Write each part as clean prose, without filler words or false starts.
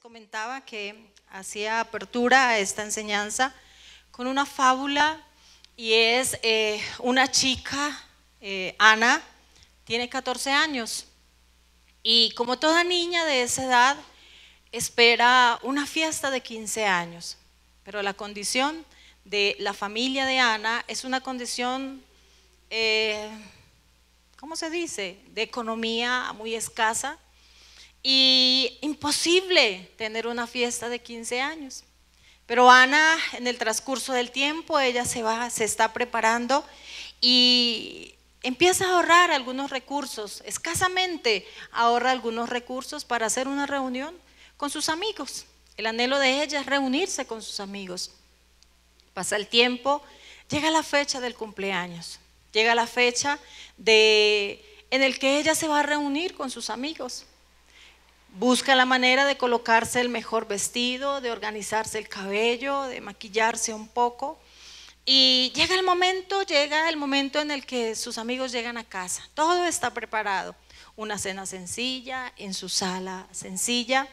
Comentaba que hacía apertura a esta enseñanza con una fábula y es una chica, Ana, tiene 14 años y como toda niña de esa edad espera una fiesta de 15 años, pero la condición de la familia de Ana es una condición, ¿cómo se dice?, de economía muy escasa. Y imposible tener una fiesta de 15 años. Pero Ana, en el transcurso del tiempo, ella se está preparando y empieza a ahorrar algunos recursos, escasamente ahorra algunos recursos para hacer una reunión con sus amigos. El anhelo de ella es reunirse con sus amigos. Pasa el tiempo, llega la fecha del cumpleaños, llega la fecha en el que ella se va a reunir con sus amigos. Busca la manera de colocarse el mejor vestido, de organizarse el cabello, de maquillarse un poco. Y llega el momento en el que sus amigos llegan a casa. Todo está preparado. Una cena sencilla, en su sala sencilla,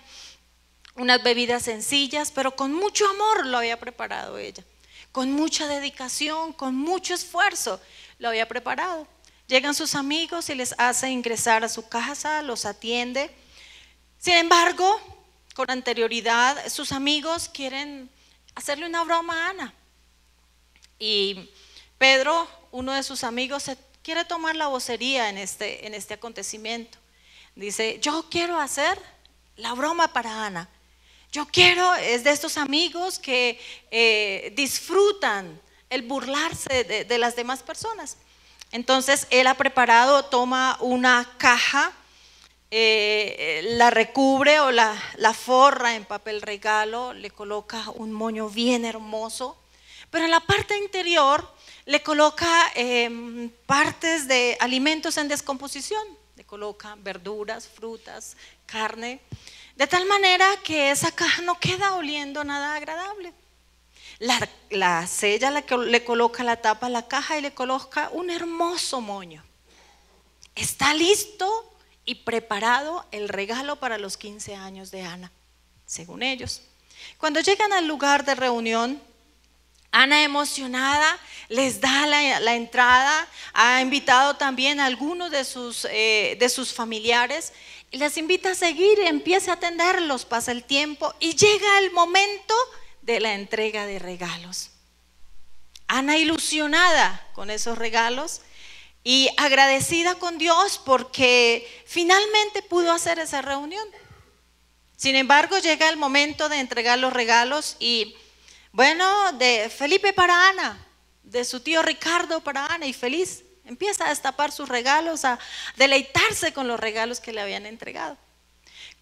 unas bebidas sencillas, pero con mucho amor lo había preparado ella. Con mucha dedicación, con mucho esfuerzo lo había preparado. Llegan sus amigos y les hace ingresar a su casa, los atiende. Sin embargo, con anterioridad, sus amigos quieren hacerle una broma a Ana. Y Pedro, uno de sus amigos, quiere tomar la vocería en este acontecimiento. Dice: yo quiero hacer la broma para Ana. Es de estos amigos que disfrutan el burlarse de las demás personas. Entonces, él ha preparado, toma una caja, la recubre o la forra en papel regalo, le coloca un moño bien hermoso, pero en la parte interior le coloca partes de alimentos en descomposición, le coloca verduras, frutas, carne, de tal manera que esa caja no queda oliendo nada agradable. La sella, le coloca la tapa a la caja y le coloca un hermoso moño. Está listo y preparado el regalo para los 15 años de Ana, según ellos. Cuando llegan al lugar de reunión, Ana, emocionada, les da la entrada. Ha invitado también a algunos de sus familiares y les invita a seguir y empieza a atenderlos. Pasa el tiempo y llega el momento de la entrega de regalos. Ana, ilusionada con esos regalos y agradecida con Dios porque finalmente pudo hacer esa reunión. Sin embargo, llega el momento de entregar los regalos y bueno, de Felipe para Ana, de su tío Ricardo para Ana, y feliz empieza a destapar sus regalos, a deleitarse con los regalos que le habían entregado.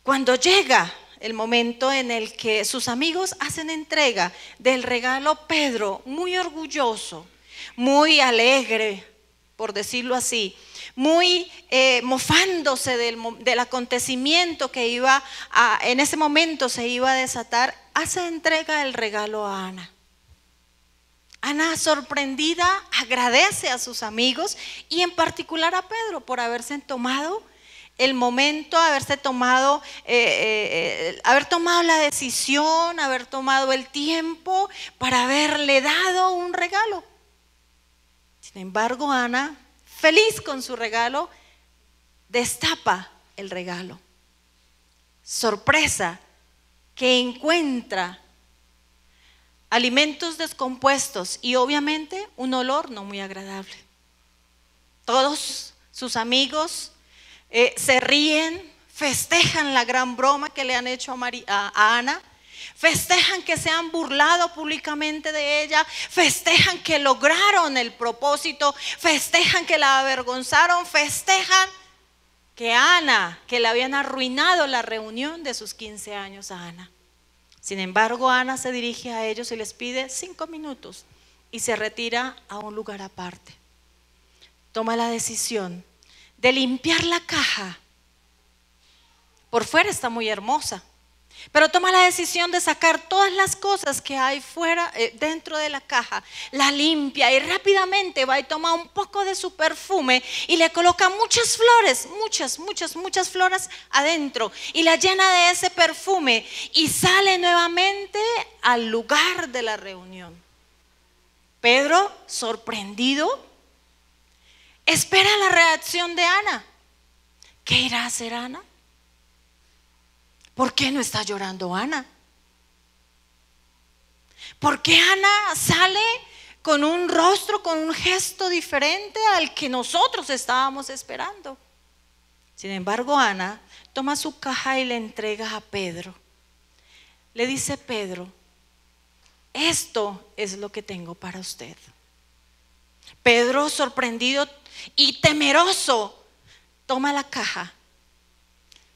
Cuando llega el momento en el que sus amigos hacen entrega del regalo, Pedro, muy orgulloso, muy alegre, por decirlo así, muy mofándose del acontecimiento que en ese momento se iba a desatar, hace entrega del regalo a Ana. Ana, sorprendida, agradece a sus amigos y en particular a Pedro por haberse tomado el momento, haber tomado la decisión, haber tomado el tiempo para haberle dado un regalo. Sin embargo, Ana, feliz con su regalo, destapa el regalo. Sorpresa, que encuentra alimentos descompuestos y obviamente un olor no muy agradable. Todos sus amigos se ríen, festejan la gran broma que le han hecho a Ana. Festejan que se han burlado públicamente de ella, festejan que lograron el propósito, festejan que la avergonzaron, festejan que le habían arruinado la reunión de sus 15 años a Ana. Sin embargo, Ana se dirige a ellos y les pide 5 minutos y se retira a un lugar aparte. Toma la decisión de limpiar la caja. Por fuera está muy hermosa, Pero toma la decisión de sacar todas las cosas que hay fuera, dentro de la caja, la limpia y rápidamente va y toma un poco de su perfume y le coloca muchas flores, muchas flores adentro y la llena de ese perfume y sale nuevamente al lugar de la reunión. Pedro, sorprendido, espera la reacción de Ana. ¿Qué irá a hacer Ana? ¿Por qué no está llorando Ana? ¿Por qué Ana sale con un rostro, con un gesto diferente al que nosotros estábamos esperando? Sin embargo, Ana toma su caja y le entrega a Pedro. Le dice: Pedro, esto es lo que tengo para usted. Pedro, sorprendido y temeroso, toma la caja.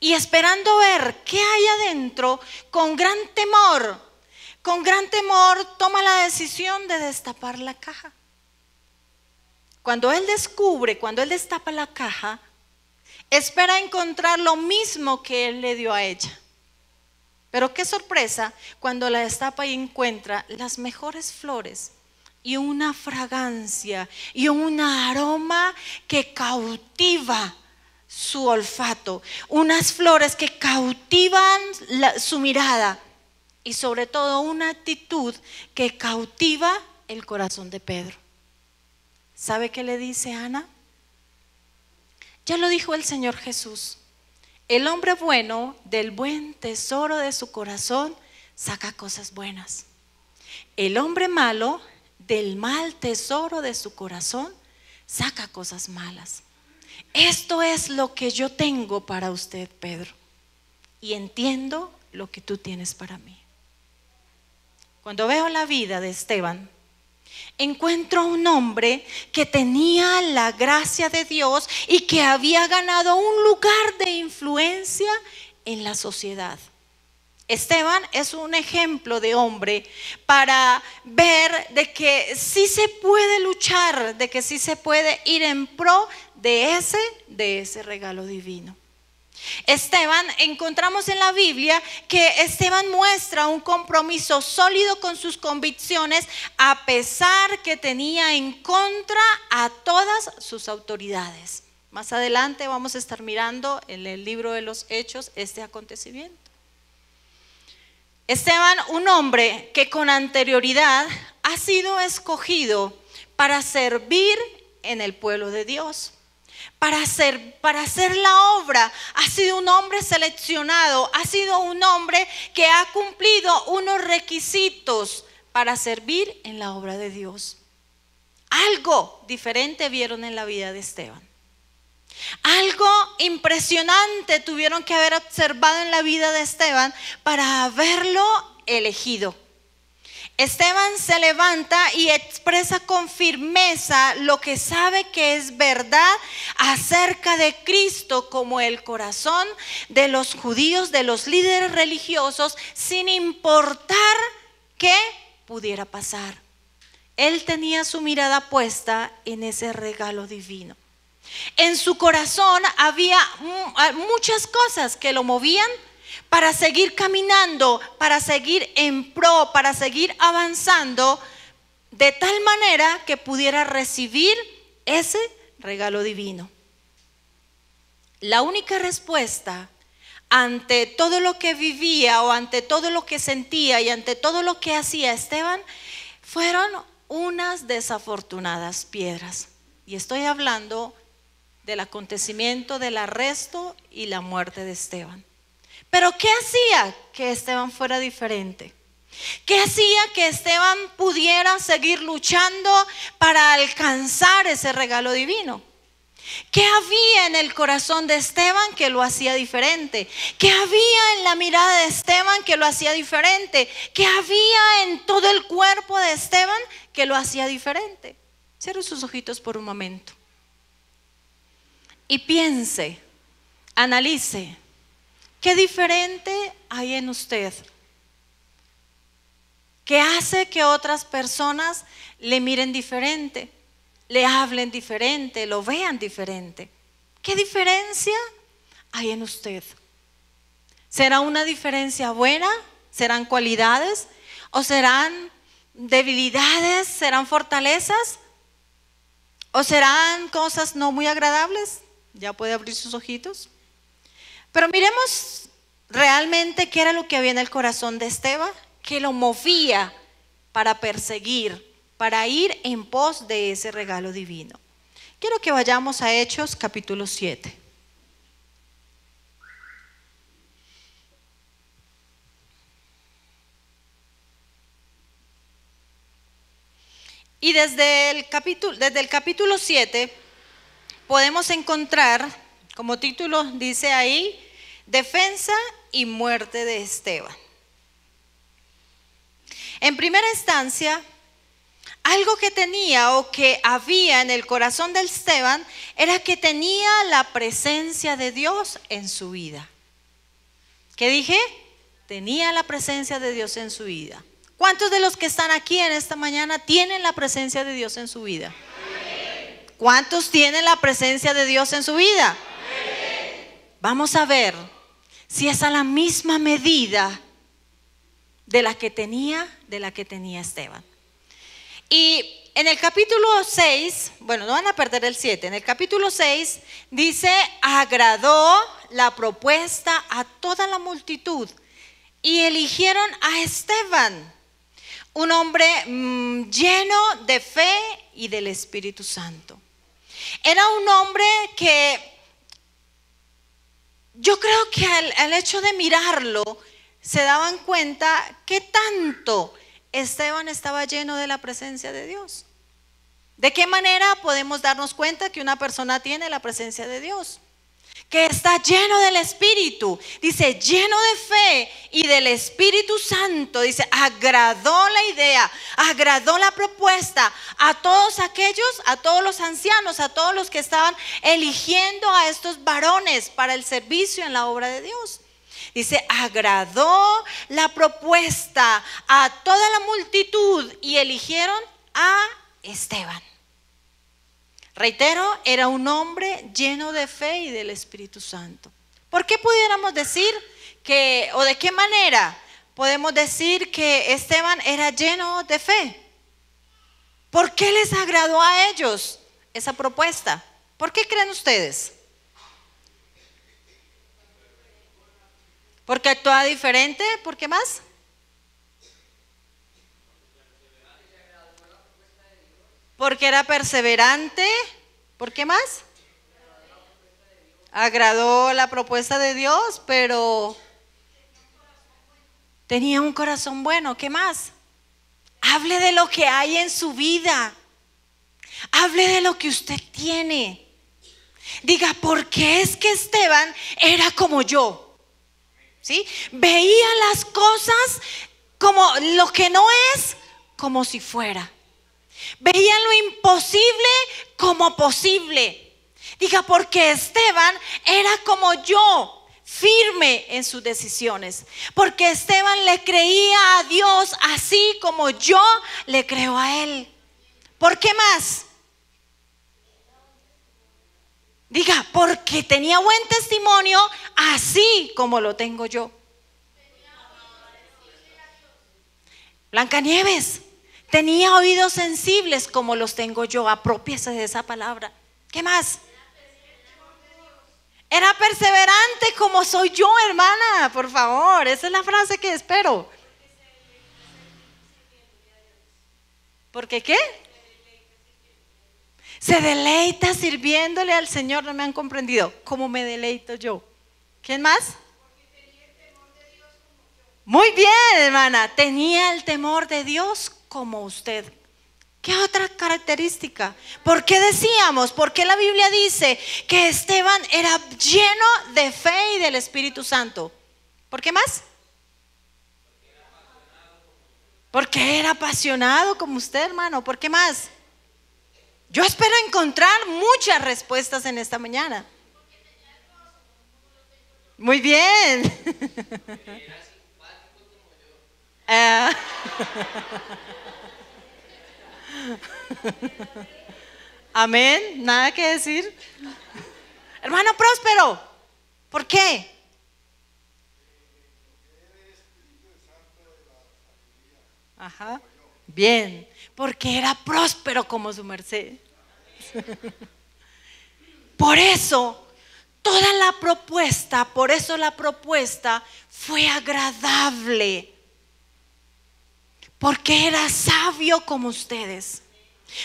Y esperando ver qué hay adentro, con gran temor, toma la decisión de destapar la caja. Cuando él destapa la caja, espera encontrar lo mismo que él le dio a ella. Pero qué sorpresa cuando la destapa y encuentra las mejores flores y una fragancia y un aroma que cautiva su olfato, unas flores que cautivan su mirada y sobre todo una actitud que cautiva el corazón de Pedro. ¿Sabe qué le dice Ana? Ya lo dijo el Señor Jesús: el hombre bueno del buen tesoro de su corazón saca cosas buenas. El hombre malo del mal tesoro de su corazón saca cosas malas. Esto es lo que yo tengo para usted, Pedro, y entiendo lo que tú tienes para mí. Cuando veo la vida de Esteban, encuentro a un hombre que tenía la gracia de Dios y que había ganado un lugar de influencia en la sociedad. Esteban es un ejemplo de hombre para ver de que sí se puede luchar, de que sí se puede ir en pro de ese regalo divino. Esteban, encontramos en la Biblia que Esteban muestra un compromiso sólido con sus convicciones a pesar que tenía en contra a todas sus autoridades. Más adelante vamos a estar mirando en el libro de los Hechos este acontecimiento. Esteban, un hombre que con anterioridad ha sido escogido para servir en el pueblo de Dios, para hacer la obra. Ha sido un hombre seleccionado, ha sido un hombre que ha cumplido unos requisitos para servir en la obra de Dios. Algo diferente vieron en la vida de Esteban. Algo impresionante tuvieron que haber observado en la vida de Esteban para haberlo elegido. Esteban se levanta y expresa con firmeza lo que sabe que es verdad acerca de Cristo como el corazón de los judíos, de los líderes religiosos, sin importar qué pudiera pasar. Él tenía su mirada puesta en ese regalo divino. En su corazón había muchas cosas que lo movían para seguir caminando, para seguir en pro, para seguir avanzando, de tal manera que pudiera recibir ese regalo divino. La única respuesta ante todo lo que vivía o ante todo lo que sentía y ante todo lo que hacía Esteban fueron unas desafortunadas piedras. Y estoy hablando del acontecimiento del arresto y la muerte de Esteban. Pero ¿qué hacía que Esteban fuera diferente? ¿Qué hacía que Esteban pudiera seguir luchando para alcanzar ese regalo divino? ¿Qué había en el corazón de Esteban que lo hacía diferente? ¿Qué había en la mirada de Esteban que lo hacía diferente? ¿Qué había en todo el cuerpo de Esteban que lo hacía diferente? Cierre sus ojitos por un momento y piense, analice, ¿qué diferente hay en usted? ¿Qué hace que otras personas le miren diferente, le hablen diferente, lo vean diferente? ¿Qué diferencia hay en usted? ¿Será una diferencia buena? ¿Serán cualidades? ¿O serán debilidades? ¿Serán fortalezas? ¿O serán cosas no muy agradables? Ya puede abrir sus ojitos. Pero miremos realmente qué era lo que había en el corazón de Esteban, que lo movía para perseguir, para ir en pos de ese regalo divino. Quiero que vayamos a Hechos capítulo 7. Y desde el capítulo 7 podemos encontrar, como título dice ahí, defensa y muerte de Esteban. En primera instancia, algo que tenía o que había en el corazón de Esteban era que tenía la presencia de Dios en su vida. ¿Qué dije? Tenía la presencia de Dios en su vida. ¿Cuántos de los que están aquí en esta mañana tienen la presencia de Dios en su vida? ¿Cuántos tienen la presencia de Dios en su vida? Vamos a ver si es a la misma medida de la que tenía Esteban. Y en el capítulo 6, bueno, no van a perder el 7, en el capítulo 6 dice, agradó la propuesta a toda la multitud y eligieron a Esteban, un hombre lleno de fe y del Espíritu Santo. Era un hombre que yo creo que al hecho de mirarlo se daban cuenta que tanto Esteban estaba lleno de la presencia de Dios. ¿De qué manera podemos darnos cuenta que una persona tiene la presencia de Dios? Que está lleno del Espíritu, dice lleno de fe y del Espíritu Santo, dice agradó la idea, agradó la propuesta a todos aquellos, a todos los ancianos, a todos los que estaban eligiendo a estos varones para el servicio en la obra de Dios. Dice agradó la propuesta a toda la multitud y eligieron a Esteban. Reitero, era un hombre lleno de fe y del Espíritu Santo. ¿Por qué pudiéramos decir que, o de qué manera podemos decir que Esteban era lleno de fe? ¿Por qué les agradó a ellos esa propuesta? ¿Por qué creen ustedes? ¿Porque actuaba diferente? ¿Por qué más? Porque era perseverante. ¿Por qué más? Agradó la propuesta de Dios, pero tenía un corazón bueno. ¿Qué más? Hable de lo que hay en su vida. Hable de lo que usted tiene. Diga, ¿por qué es que Esteban era como yo? ¿Sí? Veía las cosas como lo que no es, como si fuera. Veían lo imposible como posible. Diga, porque Esteban era como yo, firme en sus decisiones. Porque Esteban le creía a Dios así como yo le creo a él. ¿Por qué más? Diga, porque tenía buen testimonio así como lo tengo yo. Blancanieves tenía oídos sensibles como los tengo yo. Apropiese de esa palabra. ¿Qué más? Era perseverante como soy yo, hermana. Por favor, esa es la frase que espero. ¿Por qué qué? Se deleita sirviéndole al Señor. No me han comprendido. ¿Cómo me deleito yo? ¿Quién más? Muy bien, hermana. Tenía el temor de Dios como usted. ¿Qué otra característica? ¿Por qué decíamos? ¿Por qué la Biblia dice que Esteban era lleno de fe y del Espíritu Santo? ¿Por qué más? Porque era apasionado como usted, hermano. ¿Por qué más? Yo espero encontrar muchas respuestas en esta mañana. Muy bien. Amén, nada que decir. Hermano Próspero, ¿por qué? Ajá. Bien, porque era próspero como su merced. Por eso la propuesta fue agradable. Porque era sabio como ustedes.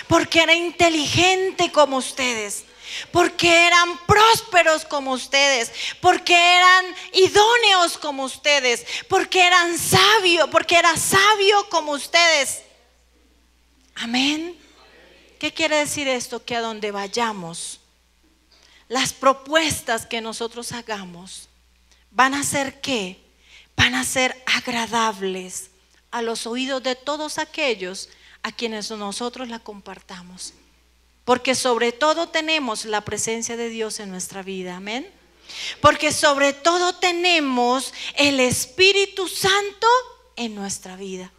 Porque era inteligente como ustedes. Porque eran prósperos como ustedes. Porque eran idóneos como ustedes. Porque era sabio como ustedes. Amén. ¿Qué quiere decir esto? Que a donde vayamos, las propuestas que nosotros hagamos van a ser ¿qué? Van a ser agradables a los oídos de todos aquellos a quienes nosotros la compartamos. Porque sobre todo tenemos la presencia de Dios en nuestra vida. Amén. Porque sobre todo tenemos el Espíritu Santo en nuestra vida,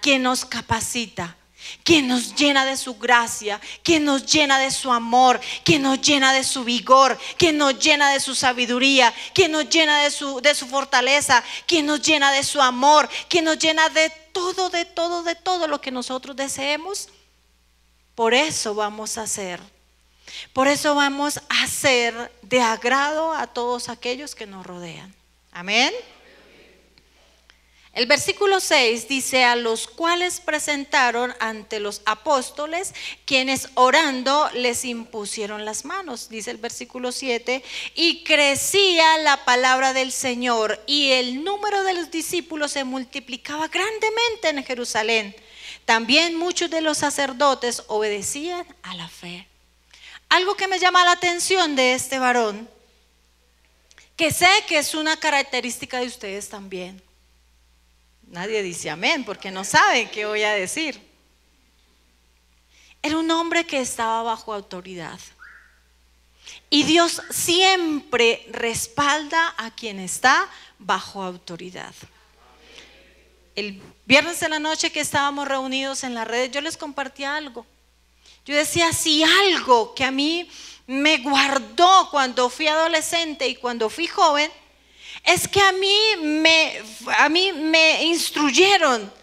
quien nos capacita, quien nos llena de su gracia, quien nos llena de su amor, quien nos llena de su vigor, quien nos llena de su sabiduría, quien nos llena de su fortaleza, quien nos llena de su amor, quien nos llena de todo lo que nosotros deseemos. Por eso vamos a ser de agrado a todos aquellos que nos rodean. Amén. El versículo 6 dice: a los cuales presentaron ante los apóstoles, quienes orando les impusieron las manos. Dice el versículo 7: y crecía la palabra del Señor, y el número de los discípulos se multiplicaba grandemente en Jerusalén. También muchos de los sacerdotes obedecían a la fe. Algo que me llama la atención de este varón, que sé que es una característica de ustedes también. Nadie dice amén porque no saben qué voy a decir. Era un hombre que estaba bajo autoridad. Y Dios siempre respalda a quien está bajo autoridad. El viernes en la noche que estábamos reunidos en las redes, yo les compartí algo. Yo decía, si algo que a mí me guardó cuando fui adolescente y cuando fui joven, es que a mí me instruyeron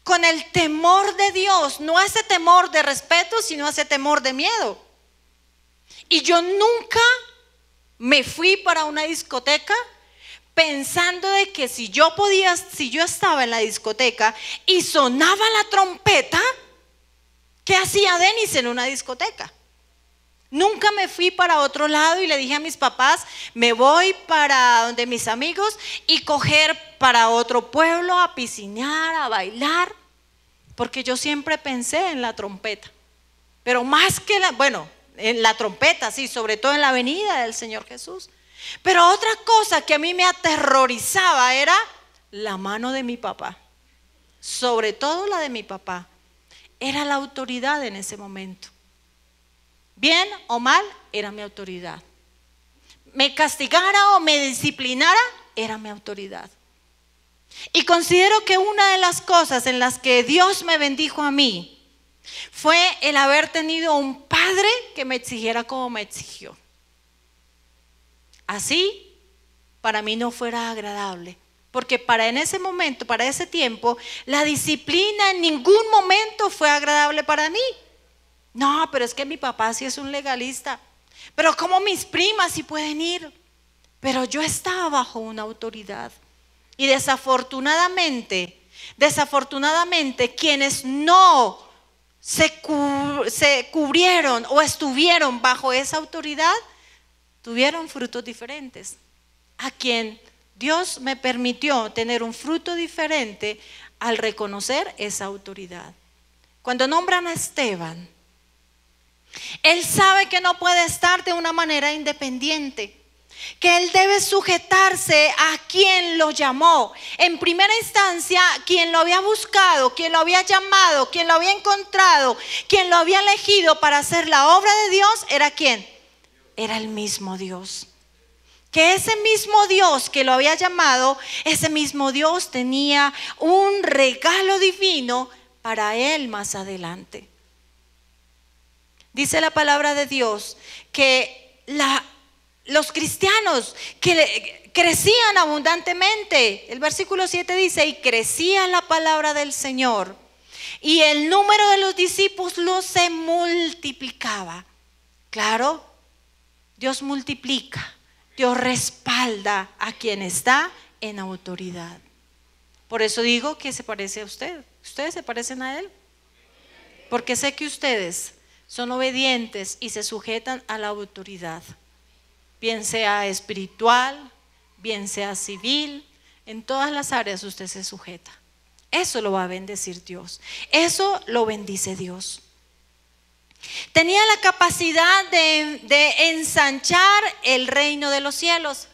con el temor de Dios, no ese temor de respeto, sino ese temor de miedo. Y yo nunca me fui para una discoteca pensando de que si yo estaba en la discoteca y sonaba la trompeta, ¿qué hacía Denis en una discoteca? Nunca me fui para otro lado y le dije a mis papás, me voy para donde mis amigos y coger para otro pueblo a piscinear, a bailar, porque yo siempre pensé en la trompeta. Pero más que en la trompeta, sí, sobre todo en la venida del Señor Jesús. Pero otra cosa que a mí me aterrorizaba era la mano de mi papá, sobre todo la de mi papá. Era la autoridad en ese momento. Bien o mal, era mi autoridad. Me castigara o me disciplinara, era mi autoridad. Y considero que una de las cosas en las que Dios me bendijo a mí fue el haber tenido un padre que me exigiera como me exigió. Así, para mí no fuera agradable. Porque en ese momento, para ese tiempo, la disciplina en ningún momento fue agradable para mí. No, pero es que mi papá sí es un legalista. Pero como mis primas sí pueden ir. Pero yo estaba bajo una autoridad. Y desafortunadamente, quienes no se cubrieron o estuvieron bajo esa autoridad, tuvieron frutos diferentes. A quien Dios me permitió tener un fruto diferente al reconocer esa autoridad. Cuando nombran a Esteban, él sabe que no puede estar de una manera independiente, que él debe sujetarse a quien lo llamó. En primera instancia, quien lo había buscado, quien lo había llamado, quien lo había encontrado, quien lo había elegido para hacer la obra de Dios, ¿era quién? Era el mismo Dios. Que ese mismo Dios que lo había llamado, ese mismo Dios tenía un regalo divino para él más adelante. Dice la palabra de Dios que los cristianos que crecían abundantemente. El versículo 7 dice, y crecía la palabra del Señor, y el número de los discípulos se multiplicaba. Claro, Dios multiplica, Dios respalda a quien está en autoridad. Por eso digo que se parece a usted. ¿Ustedes se parecen a Él? Porque sé que ustedes son obedientes y se sujetan a la autoridad, bien sea espiritual, bien sea civil, en todas las áreas usted se sujeta. Eso lo va a bendecir Dios, eso lo bendice Dios. Tenía la capacidad de ensanchar el reino de los cielos,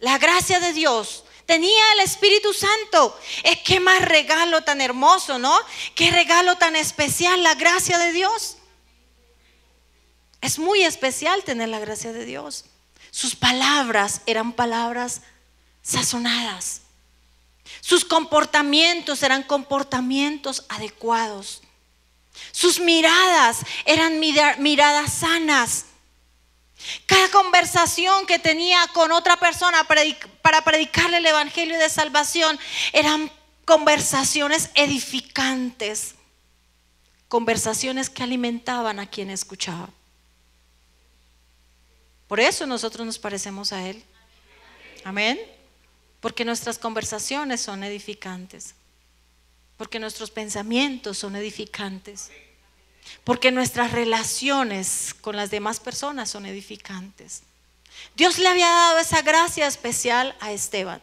la gracia de Dios. Tenía el Espíritu Santo. Qué más regalo tan hermoso, ¿no? Qué regalo tan especial, la gracia de Dios. Es muy especial tener la gracia de Dios. Sus palabras eran palabras sazonadas. Sus comportamientos eran comportamientos adecuados. Sus miradas eran miradas sanas. Cada conversación que tenía con otra persona para predicarle el evangelio de salvación eran conversaciones edificantes, conversaciones que alimentaban a quien escuchaba. Por eso nosotros nos parecemos a Él. Amén. Porque nuestras conversaciones son edificantes, porque nuestros pensamientos son edificantes, porque nuestras relaciones con las demás personas son edificantes. Dios le había dado esa gracia especial a Esteban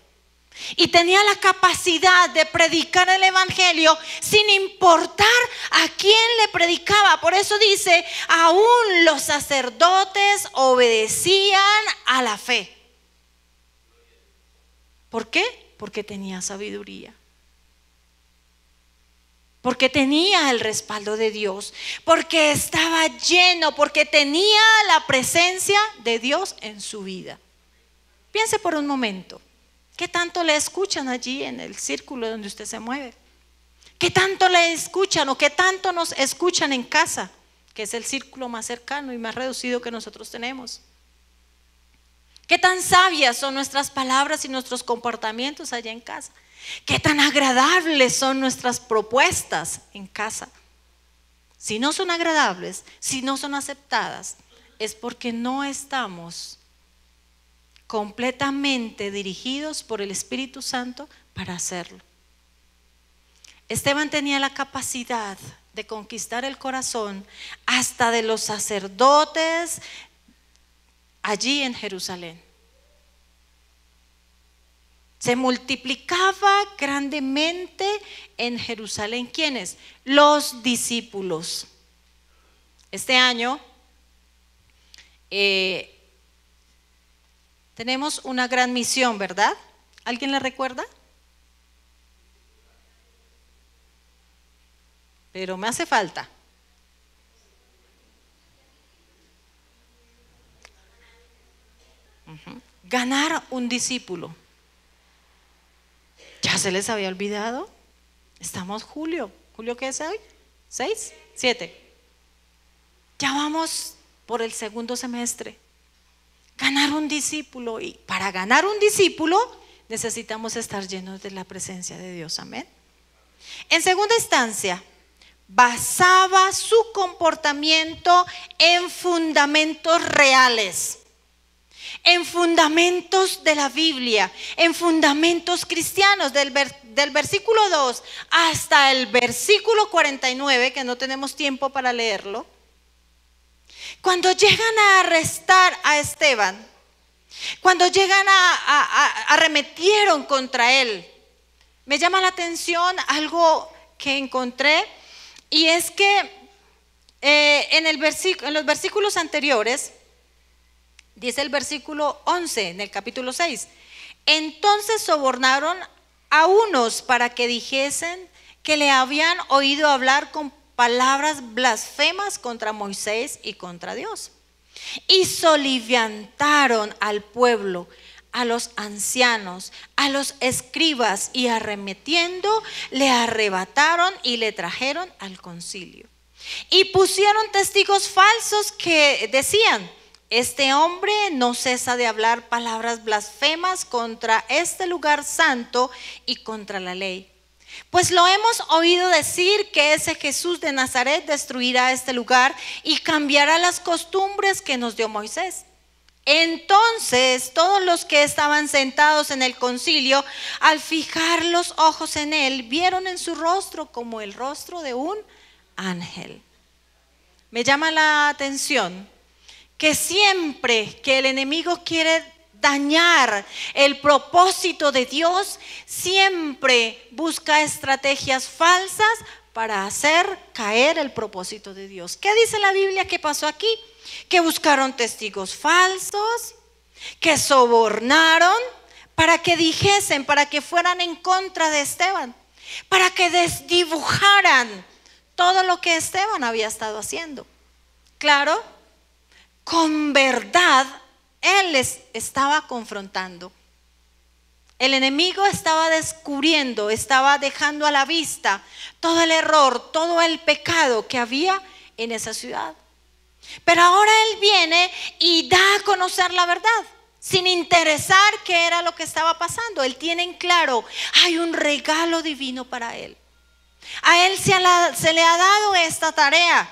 y tenía la capacidad de predicar el evangelio sin importar a quién le predicaba. Por eso dice, aún los sacerdotes obedecían a la fe. ¿Por qué? Porque tenía sabiduría. Porque tenía el respaldo de Dios, porque estaba lleno, porque tenía la presencia de Dios en su vida. Piense por un momento, ¿qué tanto le escuchan allí en el círculo donde usted se mueve? ¿Qué tanto le escuchan o qué tanto nos escuchan en casa, que es el círculo más cercano y más reducido que nosotros tenemos? ¿Qué tan sabias son nuestras palabras y nuestros comportamientos allá en casa? ¿Qué tan agradables son nuestras propuestas en casa? Si no son agradables, si no son aceptadas, es porque no estamos completamente dirigidos por el Espíritu Santo para hacerlo. Esteban tenía la capacidad de conquistar el corazón hasta de los sacerdotes allí en Jerusalén. Se multiplicaba grandemente en Jerusalén. ¿Quiénes? Los discípulos. Este año tenemos una gran misión, ¿verdad? ¿Alguien la recuerda? Pero me hace falta. Ganar un discípulo. ¿Ya se les había olvidado? Estamos julio. ¿Julio qué es hoy? ¿6? ¿7? Ya vamos por el segundo semestre. Ganar un discípulo. Y para ganar un discípulo necesitamos estar llenos de la presencia de Dios. Amén. En segunda instancia, basaba su comportamiento en fundamentos reales, en fundamentos de la Biblia, en fundamentos cristianos. Del versículo 2 hasta el versículo 49, que no tenemos tiempo para leerlo, cuando llegan a arrestar a Esteban, cuando llegan arremetieron contra él, me llama la atención algo que encontré, y es que en los versículos anteriores, dice el versículo 11 en el capítulo 6, entonces sobornaron a unos para que dijesen que le habían oído hablar con palabras blasfemas contra Moisés y contra Dios. Y soliviantaron al pueblo, a los ancianos, a los escribas, y arremetiendo le arrebataron y le trajeron al concilio. Y pusieron testigos falsos que decían: este hombre no cesa de hablar palabras blasfemas contra este lugar santo y contra la ley. Pues lo hemos oído decir que ese Jesús de Nazaret destruirá este lugar y cambiará las costumbres que nos dio Moisés. Entonces todos los que estaban sentados en el concilio, al fijar los ojos en él, vieron en su rostro como el rostro de un ángel. Me llama la atención que siempre que el enemigo quiere dañar el propósito de Dios, siempre busca estrategias falsas para hacer caer el propósito de Dios. ¿Qué dice la Biblia que pasó aquí? Que buscaron testigos falsos, que sobornaron para que dijesen, para que fueran en contra de Esteban, para que desdibujaran todo lo que Esteban había estado haciendo. Claro, con verdad él les estaba confrontando. El enemigo estaba descubriendo, estaba dejando a la vista todo el error, todo el pecado que había en esa ciudad. Pero ahora él viene y da a conocer la verdad, sin interesar qué era lo que estaba pasando. Él tiene en claro, hay un regalo divino para él. A él se le ha dado esta tarea: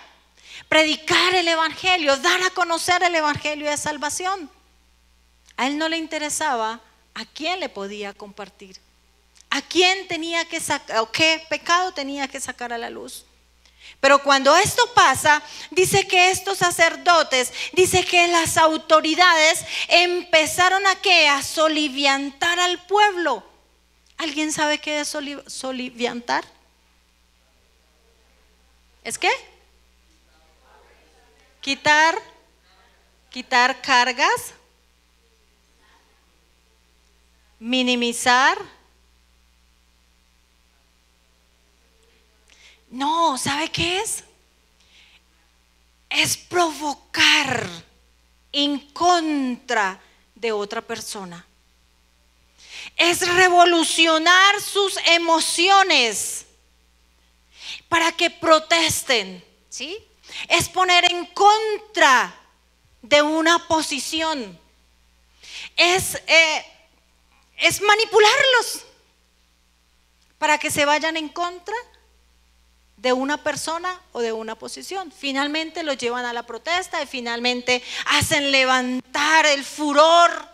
predicar el evangelio, dar a conocer el evangelio de salvación. A él no le interesaba a quién le podía compartir, a quién tenía que sacar, o qué pecado tenía que sacar a la luz. Pero cuando esto pasa, dice que estos sacerdotes, dice que las autoridades empezaron a soliviantar al pueblo. ¿Alguien sabe qué es soliviantar? ¿Es qué? Quitar cargas, minimizar. No, ¿sabe qué es? Es provocar en contra de otra persona. Es revolucionar sus emociones para que protesten, ¿sí? Es poner en contra de una posición. Es manipularlos para que se vayan en contra de una persona o de una posición. Finalmente los llevan a la protesta y finalmente hacen levantar el furor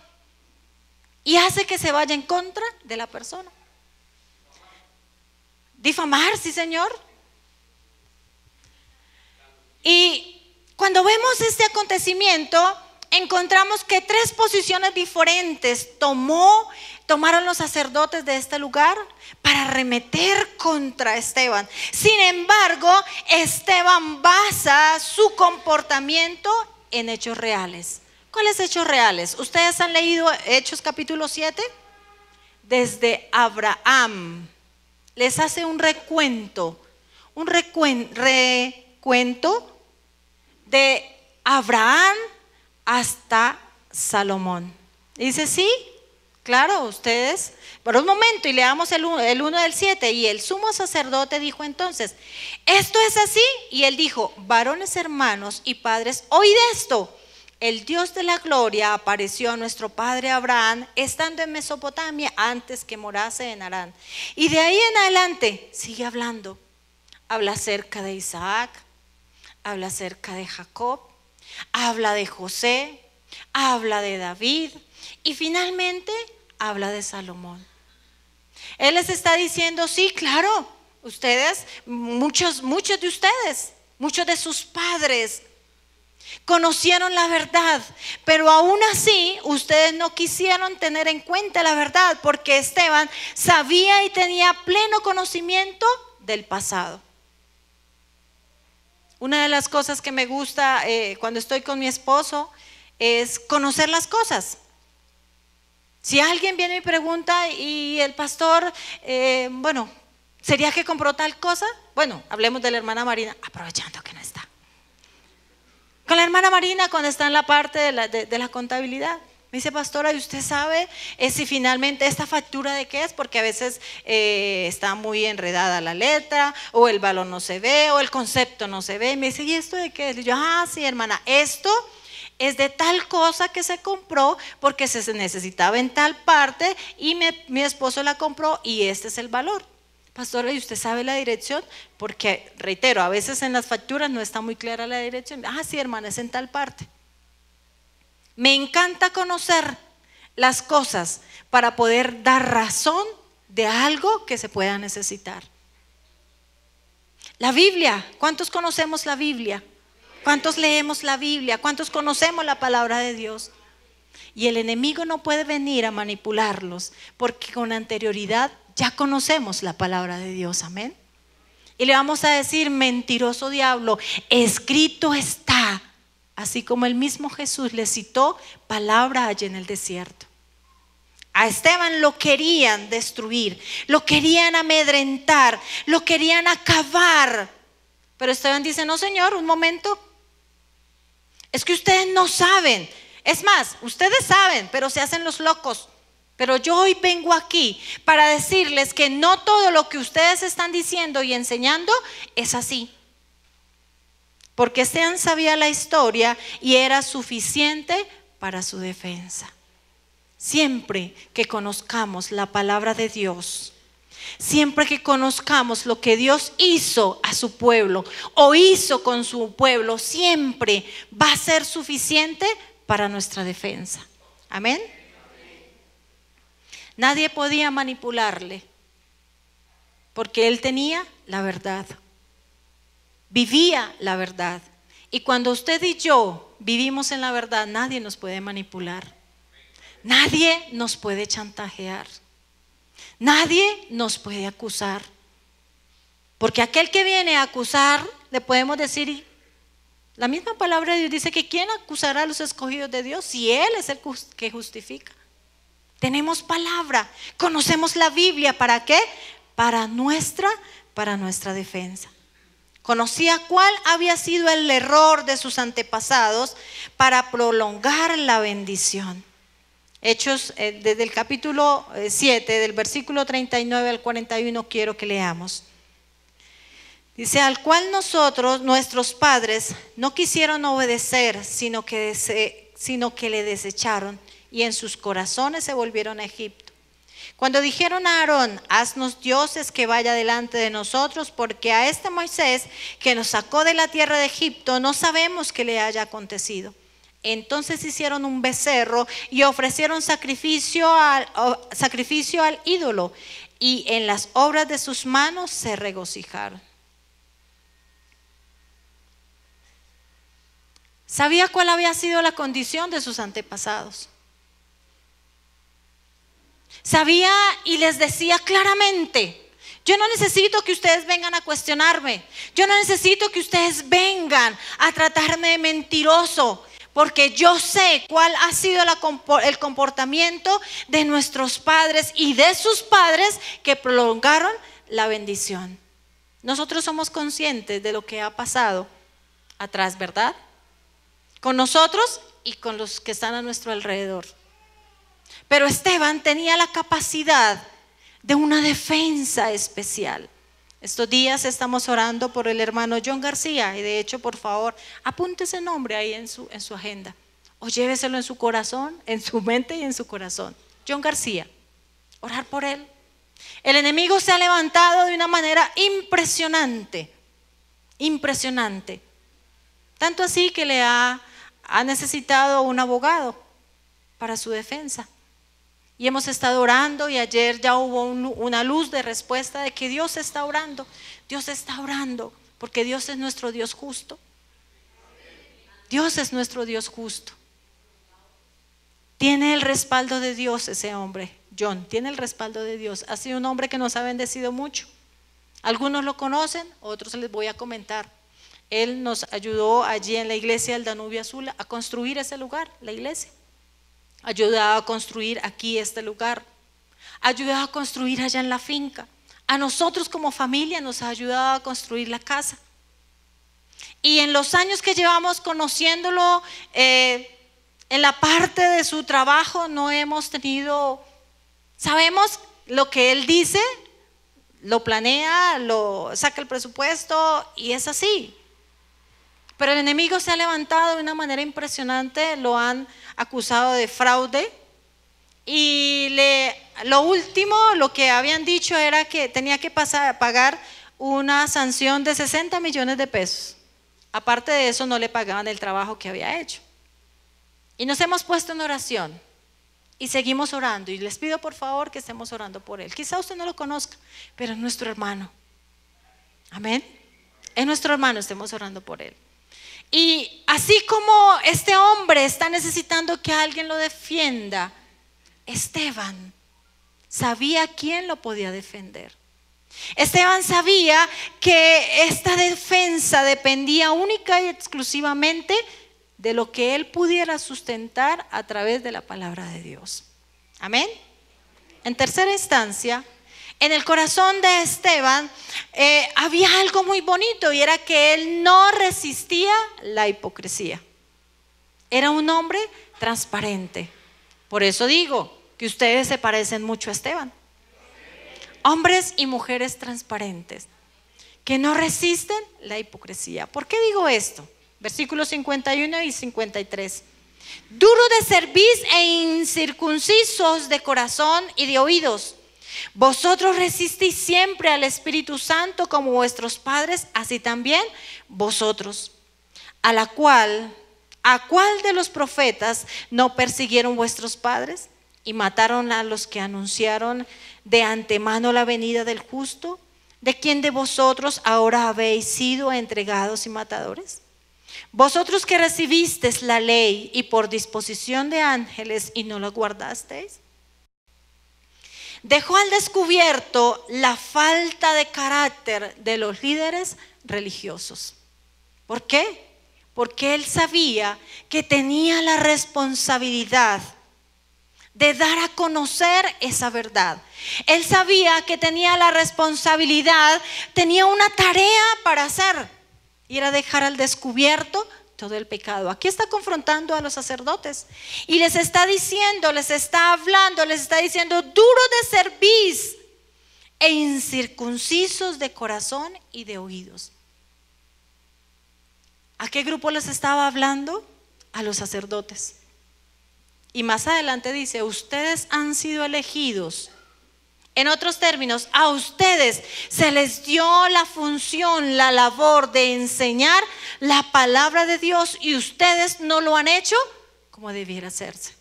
y hace que se vaya en contra de la persona. Difamar, sí, señor. Y cuando vemos este acontecimiento, encontramos que tres posiciones diferentes tomaron los sacerdotes de este lugar para arremeter contra Esteban. Sin embargo, Esteban basa su comportamiento en hechos reales. ¿Cuáles hechos reales? ¿Ustedes han leído Hechos capítulo 7? Desde Abraham les hace un recuento de Abraham hasta Salomón. Dice, sí, claro, ustedes, por un momento, y leamos el 1 del 7, y el sumo sacerdote dijo entonces, ¿esto es así? Y él dijo, varones hermanos y padres, oíd esto. El Dios de la gloria apareció a nuestro padre Abraham estando en Mesopotamia antes que morase en Harán. Y de ahí en adelante sigue hablando. Habla acerca de Isaac, habla acerca de Jacob, habla de José, habla de David y finalmente habla de Salomón. Él les está diciendo, sí, claro, ustedes, muchos de ustedes, muchos de sus padres conocieron la verdad, pero aún así ustedes no quisieron tener en cuenta la verdad, porque Esteban sabía y tenía pleno conocimiento del pasado. Una de las cosas que me gusta cuando estoy con mi esposo es conocer las cosas. Si alguien viene y me pregunta, y el pastor, ¿sería que compró tal cosa? Bueno, hablemos de la hermana Marina, aprovechando que no está. Con la hermana Marina, cuando está en la parte de la contabilidad, me dice, pastora, ¿y usted sabe si finalmente esta factura de qué es? Porque a veces está muy enredada la letra, o el valor no se ve, o el concepto no se ve. Y me dice, ¿y esto de qué es? Y yo, sí, hermana, esto es de tal cosa que se compró porque se necesitaba en tal parte y mi esposo la compró y este es el valor. Pastora, ¿y usted sabe la dirección? Porque, reitero, a veces en las facturas no está muy clara la dirección. Ah, sí, hermana, es en tal parte. Me encanta conocer las cosas para poder dar razón de algo que se pueda necesitar. La Biblia, ¿cuántos conocemos la Biblia? ¿Cuántos leemos la Biblia? ¿Cuántos conocemos la palabra de Dios? Y el enemigo no puede venir a manipularlos porque con anterioridad ya conocemos la palabra de Dios, amén. Y le vamos a decir: mentiroso diablo, escrito está. Así como el mismo Jesús le citó palabra allí en el desierto. A Esteban lo querían destruir, lo querían amedrentar, lo querían acabar. Pero Esteban dice: no, Señor, un momento. Es que ustedes no saben. Es más, ustedes saben, pero se hacen los locos. Pero yo hoy vengo aquí para decirles que no todo lo que ustedes están diciendo y enseñando es así. Porque Esteban sabía la historia y era suficiente para su defensa. Siempre que conozcamos la palabra de Dios, siempre que conozcamos lo que Dios hizo a su pueblo o hizo con su pueblo, siempre va a ser suficiente para nuestra defensa. Amén. Nadie podía manipularle porque él tenía la verdad, vivía la verdad. Y cuando usted y yo vivimos en la verdad, nadie nos puede manipular, nadie nos puede chantajear, nadie nos puede acusar. Porque aquel que viene a acusar, le podemos decir, la misma palabra de Dios dice que ¿quién acusará a los escogidos de Dios si Él es el que justifica? Tenemos palabra, conocemos la Biblia. ¿Para qué? Para nuestra defensa. Conocía cuál había sido el error de sus antepasados para prolongar la bendición. Hechos, desde el capítulo 7, del versículo 39 al 41, quiero que leamos. Dice: al cual nuestros padres, no quisieron obedecer, sino que le desecharon, y en sus corazones se volvieron a Egipto. Cuando dijeron a Aarón: haznos dioses que vaya delante de nosotros, porque a este Moisés que nos sacó de la tierra de Egipto no sabemos qué le haya acontecido. Entonces hicieron un becerro y ofrecieron sacrificio al ídolo, y en las obras de sus manos se regocijaron. ¿Sabía cuál había sido la condición de sus antepasados? Sabía y les decía claramente: yo no necesito que ustedes vengan a cuestionarme, yo no necesito que ustedes vengan a tratarme de mentiroso, porque yo sé cuál ha sido el comportamiento de nuestros padres y de sus padres que prolongaron la bendición. Nosotros somos conscientes de lo que ha pasado atrás, ¿verdad? Con nosotros y con los que están a nuestro alrededor. Pero Esteban tenía la capacidad de una defensa especial. Estos días estamos orando por el hermano John García, y de hecho, por favor, apunte ese nombre ahí en su agenda, o lléveselo en su corazón, en su mente y en su corazón. John García, orar por él. El enemigo se ha levantado de una manera impresionante, impresionante. Tanto así que le ha necesitado un abogado para su defensa. Y hemos estado orando, y ayer ya hubo una luz de respuesta de que Dios está orando. Dios está orando porque Dios es nuestro Dios justo. Dios es nuestro Dios justo. Tiene el respaldo de Dios ese hombre, John, tiene el respaldo de Dios. Ha sido un hombre que nos ha bendecido mucho. Algunos lo conocen, otros les voy a comentar. Él nos ayudó allí en la iglesia del Danubio Azul a construir ese lugar, la iglesia. Ayudaba a construir aquí este lugar, ayudaba a construir allá en la finca. A nosotros como familia nos ha ayudado a construir la casa. Y en los años que llevamos conociéndolo, en la parte de su trabajo no hemos tenido, sabemos lo que él dice, lo planea, lo saca el presupuesto y es así. Pero el enemigo se ha levantado de una manera impresionante, lo han acusado de fraude y lo último, lo que habían dicho era que tenía que pagar una sanción de 60 millones de pesos. Aparte de eso, no le pagaban el trabajo que había hecho. Y nos hemos puesto en oración y seguimos orando. Y les pido por favor que estemos orando por él. Quizá usted no lo conozca, pero es nuestro hermano. Amén. Es nuestro hermano, estemos orando por él. Y así como este hombre está necesitando que alguien lo defienda, Esteban sabía quién lo podía defender. Esteban sabía que esta defensa dependía única y exclusivamente de lo que él pudiera sustentar a través de la palabra de Dios. Amén. En tercera instancia, en el corazón de Esteban había algo muy bonito, y era que él no resistía la hipocresía. Era un hombre transparente. Por eso digo que ustedes se parecen mucho a Esteban. Hombres y mujeres transparentes que no resisten la hipocresía. ¿Por qué digo esto? Versículos 51 y 53. Duro de cerviz e incircuncisos de corazón y de oídos, vosotros resistís siempre al Espíritu Santo como vuestros padres, así también vosotros. ¿A cuál de los profetas no persiguieron vuestros padres y mataron a los que anunciaron de antemano la venida del justo? ¿De quién de vosotros ahora habéis sido entregados y matadores? Vosotros que recibisteis la ley y por disposición de ángeles y no la guardasteis. Dejó al descubierto la falta de carácter de los líderes religiosos. ¿Por qué? Porque él sabía que tenía la responsabilidad de dar a conocer esa verdad. Él sabía que tenía la responsabilidad, tenía una tarea para hacer, y era dejar al descubierto todo el pecado. Aquí está confrontando a los sacerdotes y les está diciendo, les está hablando, les está diciendo: duro de cerviz e incircuncisos de corazón y de oídos. ¿A qué grupo les estaba hablando? A los sacerdotes. Y más adelante dice: ustedes han sido elegidos. En otros términos, a ustedes se les dio la función, la labor de enseñar la palabra de Dios, y ustedes no lo han hecho como debiera hacerse.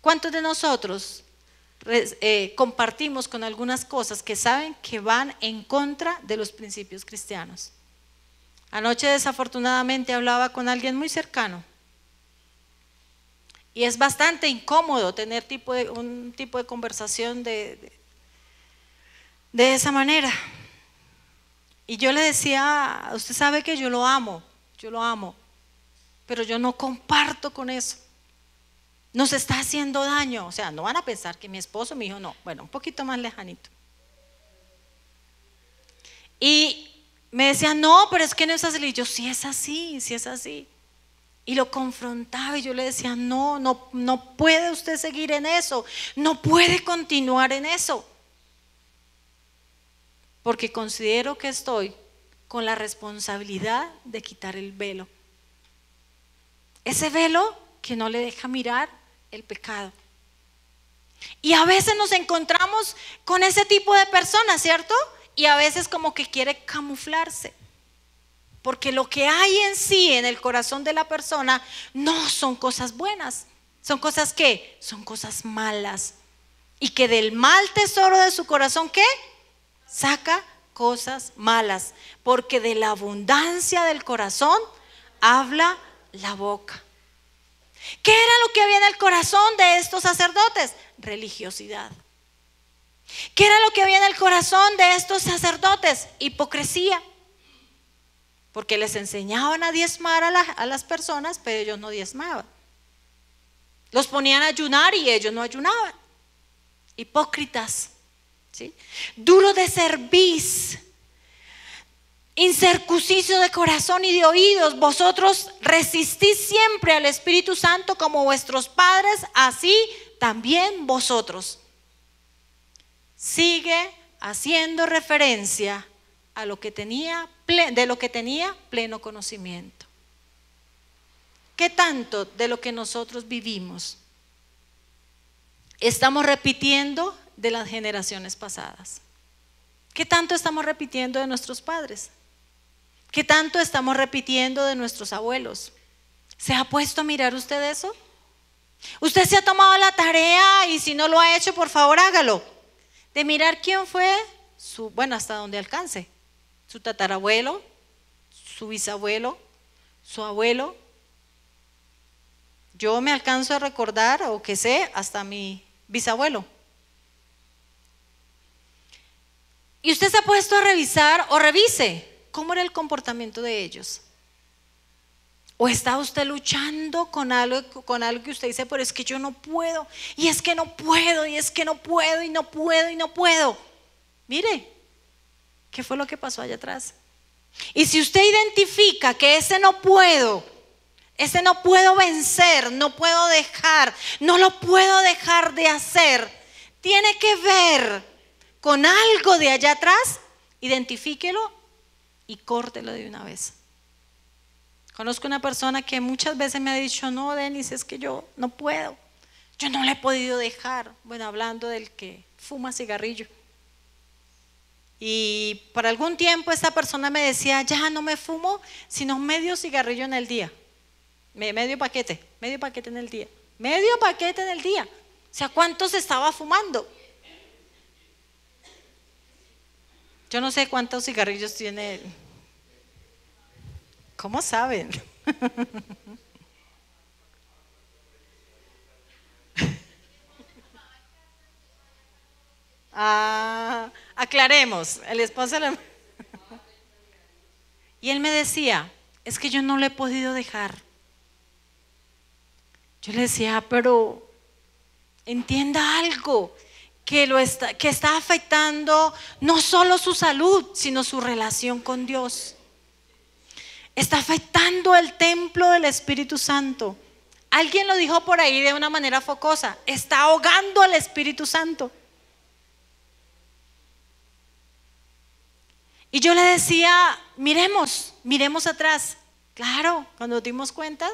¿Cuántos de nosotros compartimos con algunas cosas que saben que van en contra de los principios cristianos? Anoche desafortunadamente hablaba con alguien muy cercano. Y es bastante incómodo tener un tipo de conversación de esa manera. Y yo le decía: usted sabe que yo lo amo, pero yo no comparto con eso. Nos está haciendo daño. O sea, no van a pensar que mi esposo, mi hijo, no. Bueno, un poquito más lejanito. Y me decía: no, pero es que no es así. Y yo: sí es así, sí es así. Y lo confrontaba y yo le decía: no puede usted seguir en eso, no puede continuar en eso, porque considero que estoy con la responsabilidad de quitar el velo, ese velo que no le deja mirar el pecado. Y a veces nos encontramos con ese tipo de personas, ¿cierto? Y a veces como que quiere camuflarse. Porque lo que hay en sí, en el corazón de la persona, no son cosas buenas. Son cosas ¿qué? Son cosas malas. Y que del mal tesoro de su corazón ¿qué? Saca cosas malas. Porque de la abundancia del corazón habla la boca. ¿Qué era lo que había en el corazón de estos sacerdotes? Religiosidad. ¿Qué era lo que había en el corazón de estos sacerdotes? Hipocresía. Porque les enseñaban a diezmar a las personas, pero ellos no diezmaban. Los ponían a ayunar y ellos no ayunaban. Hipócritas, ¿sí? Duro de cerviz, incircunciso de corazón y de oídos, vosotros resistís siempre al Espíritu Santo como vuestros padres, así también vosotros. Sigue haciendo referencia de lo que tenía pleno conocimiento. ¿Qué tanto de lo que nosotros vivimos estamos repitiendo de las generaciones pasadas? ¿Qué tanto estamos repitiendo de nuestros padres? ¿Qué tanto estamos repitiendo de nuestros abuelos? ¿Se ha puesto a mirar usted eso? Usted se ha tomado la tarea, y si no lo ha hecho, por favor hágalo, de mirar quién fue hasta donde alcance, su tatarabuelo, su bisabuelo, su abuelo. Yo me alcanzo a recordar, o que sé, hasta mi bisabuelo. Y usted se ha puesto a revisar, o revise cómo era el comportamiento de ellos. ¿O está usted luchando con algo que usted dice, pero es que yo no puedo, y es que no puedo, y es que no puedo, y no puedo, y no puedo? Mire, ¿qué fue lo que pasó allá atrás? Y si usted identifica que ese no puedo vencer, no puedo dejar, no lo puedo dejar de hacer, tiene que ver con algo de allá atrás, identifíquelo y córtelo de una vez. Conozco una persona que muchas veces me ha dicho, no, Denis, es que yo no puedo, yo no le he podido dejar. Bueno, hablando del que fuma cigarrillo. Y por algún tiempo esta persona me decía, ya no me fumo sino medio cigarrillo en el día, medio paquete en el día, medio paquete en el día. O sea, ¿cuántos estaba fumando? Yo no sé cuántos cigarrillos tiene. ¿Cómo saben? Aclaremos, el esposo y él me decía, es que yo no lo he podido dejar. Yo le decía, pero entienda algo, que está afectando no solo su salud, sino su relación con Dios. Está afectando el templo del Espíritu Santo. Alguien lo dijo por ahí de una manera focosa, está ahogando al Espíritu Santo. Y yo le decía, miremos atrás. Claro, cuando nos dimos cuenta,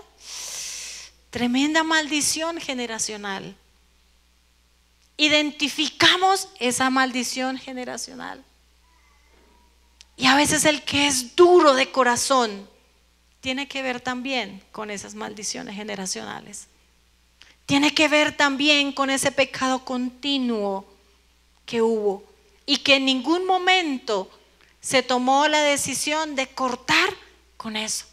tremenda maldición generacional. Identificamos esa maldición generacional. Y a veces el que es duro de corazón tiene que ver también con esas maldiciones generacionales. Tiene que ver también con ese pecado continuo que hubo y que en ningún momento se tomó la decisión de cortar con eso.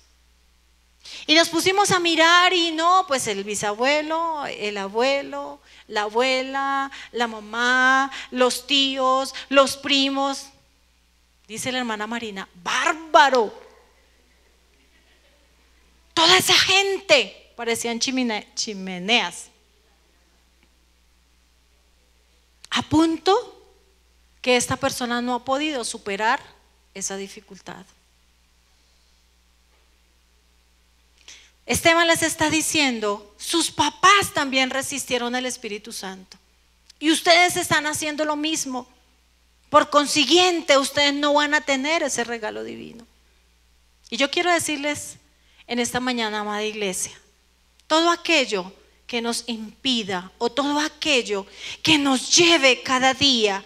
Y nos pusimos a mirar y no, pues el bisabuelo, el abuelo, la abuela, la mamá, los tíos, los primos. Dice la hermana Marina, bárbaro. Toda esa gente parecían chimeneas. A punto que esta persona no ha podido superar esa dificultad. Esteban les está diciendo, sus papás también resistieron al Espíritu Santo y ustedes están haciendo lo mismo. Por consiguiente, ustedes no van a tener ese regalo divino. Y yo quiero decirles en esta mañana, amada iglesia, todo aquello que nos impida o todo aquello que nos lleve cada día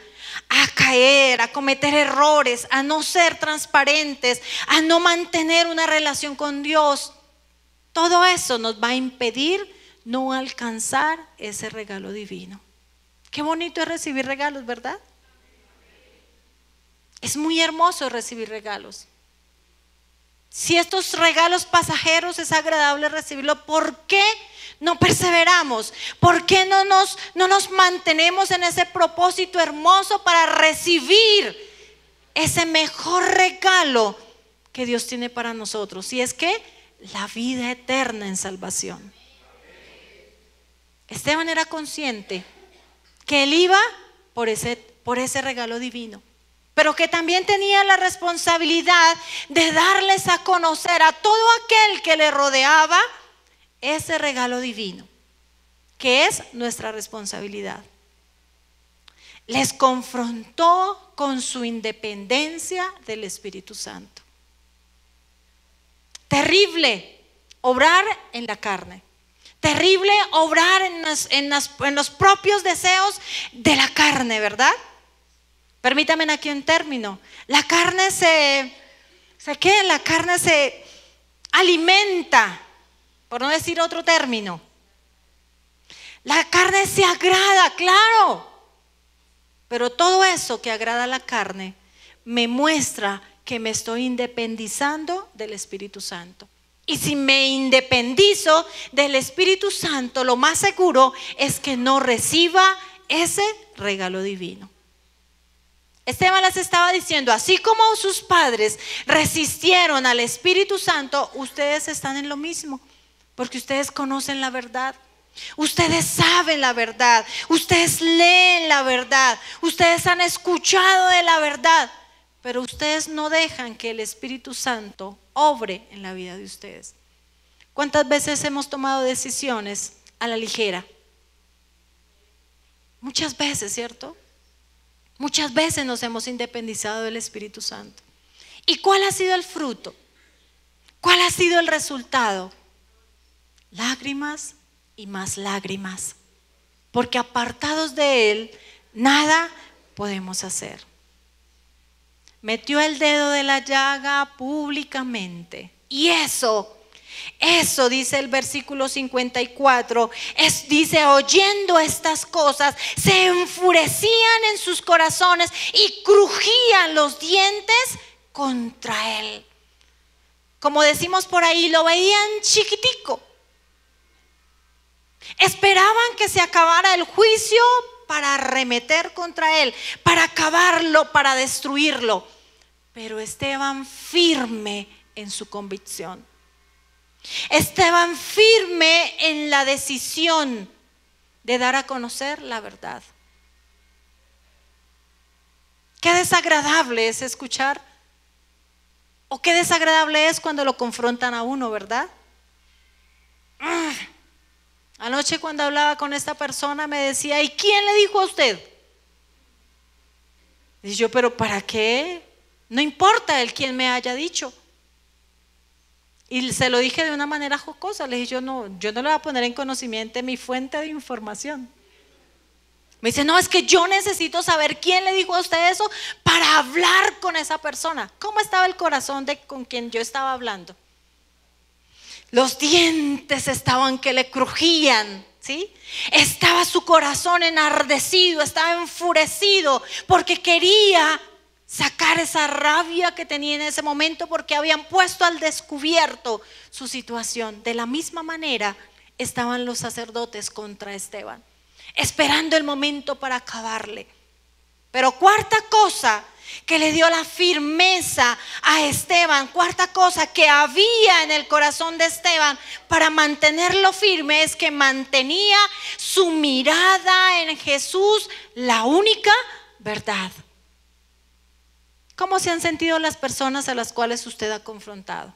a caer, a cometer errores, a no ser transparentes, a no mantener una relación con Dios, todo eso nos va a impedir no alcanzar ese regalo divino. Qué bonito es recibir regalos, ¿verdad? Es muy hermoso recibir regalos. Si estos regalos pasajeros es agradable recibirlo, ¿por qué no perseveramos? ¿Por qué no nos mantenemos en ese propósito hermoso para recibir ese mejor regalo que Dios tiene para nosotros? Y es que la vida eterna en salvación. Esteban era consciente que él iba por ese regalo divino, pero que también tenía la responsabilidad de darles a conocer a todo aquel que le rodeaba ese regalo divino, que es nuestra responsabilidad. les confrontó con su independencia del Espíritu Santo. Terrible obrar en la carne. Terrible obrar en los propios deseos de la carne, ¿verdad? Permítanme aquí un término. La carne la carne se alimenta, por no decir otro término. La carne se agrada, claro. Pero todo eso que agrada a la carne me muestra que me estoy independizando del Espíritu Santo. Y si me independizo del Espíritu Santo, lo más seguro es que no reciba ese regalo divino. Esteban les estaba diciendo, así como sus padres resistieron al Espíritu Santo, ustedes están en lo mismo, porque ustedes conocen la verdad. Ustedes saben la verdad, ustedes leen la verdad, ustedes han escuchado de la verdad, pero ustedes no dejan que el Espíritu Santo obre en la vida de ustedes. ¿Cuántas veces hemos tomado decisiones a la ligera? Muchas veces, ¿cierto? Muchas veces nos hemos independizado del Espíritu Santo. ¿Y cuál ha sido el fruto? ¿Cuál ha sido el resultado? Lágrimas y más lágrimas, porque apartados de Él nada podemos hacer. Metió el dedo de la llaga públicamente, y eso dice el versículo 54, dice, oyendo estas cosas, se enfurecían en sus corazones y crujían los dientes contra Él. Como decimos por ahí, lo veían chiquitico. Esperaban que se acabara el juicio para arremeter contra él, para acabarlo, para destruirlo. Pero Esteban firme en su convicción. Esteban firme en la decisión de dar a conocer la verdad. Qué desagradable es escuchar, o qué desagradable es cuando lo confrontan a uno, ¿verdad? Anoche cuando hablaba con esta persona me decía, ¿y quién le dijo a usted? Y yo, ¿pero para qué? No importa el quién me haya dicho. Y se lo dije de una manera jocosa. Le dije, yo no le voy a poner en conocimiento de mi fuente de información. Me dice, no, es que yo necesito saber quién le dijo a usted eso para hablar con esa persona. ¿Cómo estaba el corazón con quien yo estaba hablando? Los dientes estaban que le crujían, ¿sí? Estaba su corazón enardecido, estaba enfurecido porque quería sacar esa rabia que tenía en ese momento, porque habían puesto al descubierto su situación. De la misma manera estaban los sacerdotes contra Esteban, esperando el momento para acabarle. Pero cuarta cosa que le dio la firmeza a Esteban, cuarta cosa que había en el corazón de Esteban para mantenerlo firme, es que mantenía su mirada en Jesús, la única verdad. ¿Cómo se han sentido las personas a las cuales usted ha confrontado?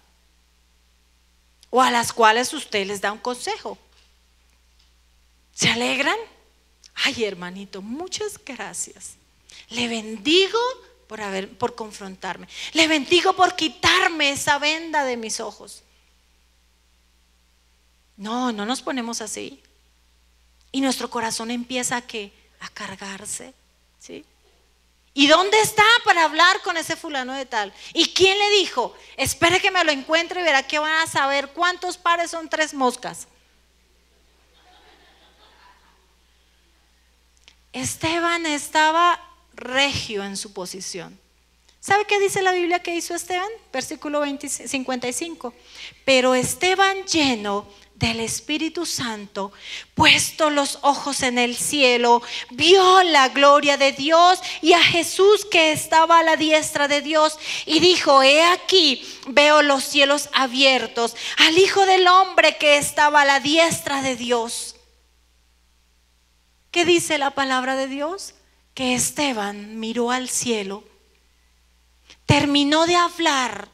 O a las cuales usted les da un consejo. ¿Se alegran? Ay, hermanito, muchas gracias. Le bendigo por confrontarme. Le bendigo por quitarme esa venda de mis ojos. No nos ponemos así. Y nuestro corazón empieza a cargarse, ¿sí? ¿Y dónde está para hablar con ese fulano de tal? ¿Y quién le dijo? Espere que me lo encuentre y verá que van a saber cuántos pares son 3 moscas. Esteban estaba regio en su posición. ¿Sabe qué dice la Biblia que hizo Esteban? Versículo 55. Pero Esteban, lleno del Espíritu Santo, puesto los ojos en el cielo, vio la gloria de Dios y a Jesús que estaba a la diestra de Dios, y dijo: he aquí, veo los cielos abiertos, al Hijo del Hombre que estaba a la diestra de Dios. ¿Qué dice la palabra de Dios? Que Esteban miró al cielo, terminó de hablar,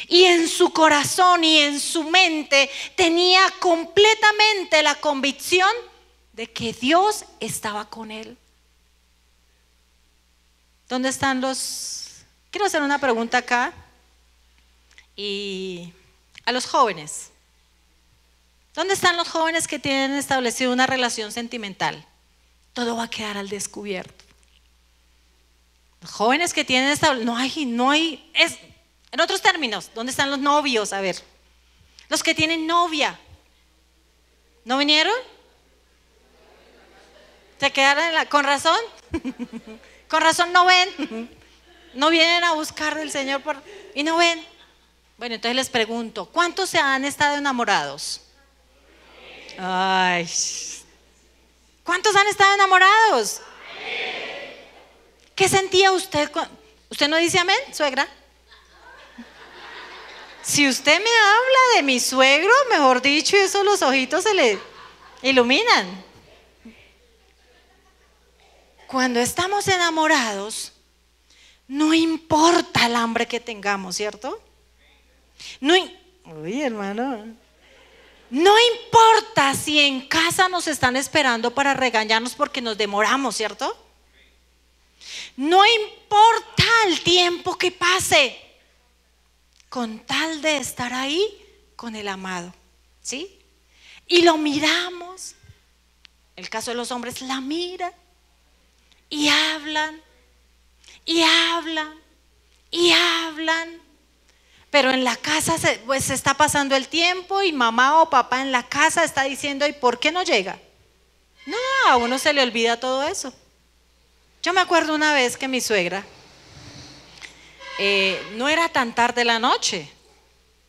y en su corazón y en su mente tenía completamente la convicción de que Dios estaba con él. ¿Dónde están los? Quiero hacer una pregunta acá y a los jóvenes. ¿Dónde están los jóvenes que tienen establecido una relación sentimental? Todo va a quedar al descubierto. Los jóvenes que tienen establecido, en otros términos, ¿dónde están los novios? A ver, los que tienen novia, ¿no vinieron? ¿Se quedaron con razón? Con razón no ven, no vienen a buscar del Señor y no ven. Bueno, entonces les pregunto, ¿cuántos se han estado enamorados? Ay, ¿cuántos han estado enamorados? ¿Qué sentía usted? ¿Usted no dice amén, suegra? Si usted me habla de mi suegro, mejor dicho, eso los ojitos se le iluminan. Cuando estamos enamorados, no importa el hambre que tengamos, ¿cierto? Uy, hermano. No importa si en casa nos están esperando para regañarnos porque nos demoramos, ¿cierto? No importa el tiempo que pase, con tal de estar ahí con el amado, ¿sí? Y lo miramos. El caso de los hombres, la miran y hablan y hablan y hablan. Pero en la casa pues se está pasando el tiempo y mamá o papá en la casa está diciendo, ¿y por qué no llega? No, a uno se le olvida todo eso. Yo me acuerdo una vez que mi suegra, no era tan tarde la noche,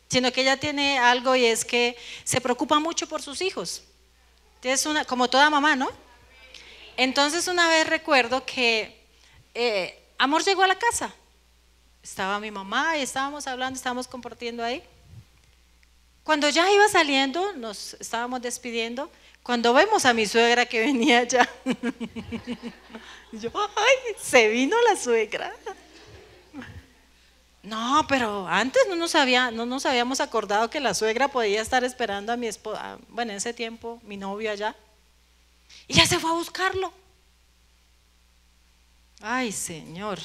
sino que ella tiene algo y es que se preocupa mucho por sus hijos. Es como toda mamá, ¿no? Entonces una vez recuerdo que Amor llegó a la casa. Estaba mi mamá y estábamos hablando, estábamos compartiendo ahí. Cuando ya iba saliendo, nos estábamos despidiendo, cuando vemos a mi suegra que venía ya. Yo, ay, se vino la suegra. No, pero antes no nos habíamos acordado que la suegra podía estar esperando a mi esposa, bueno, en ese tiempo, mi novio allá. Y ya se fue a buscarlo. Ay, Señor.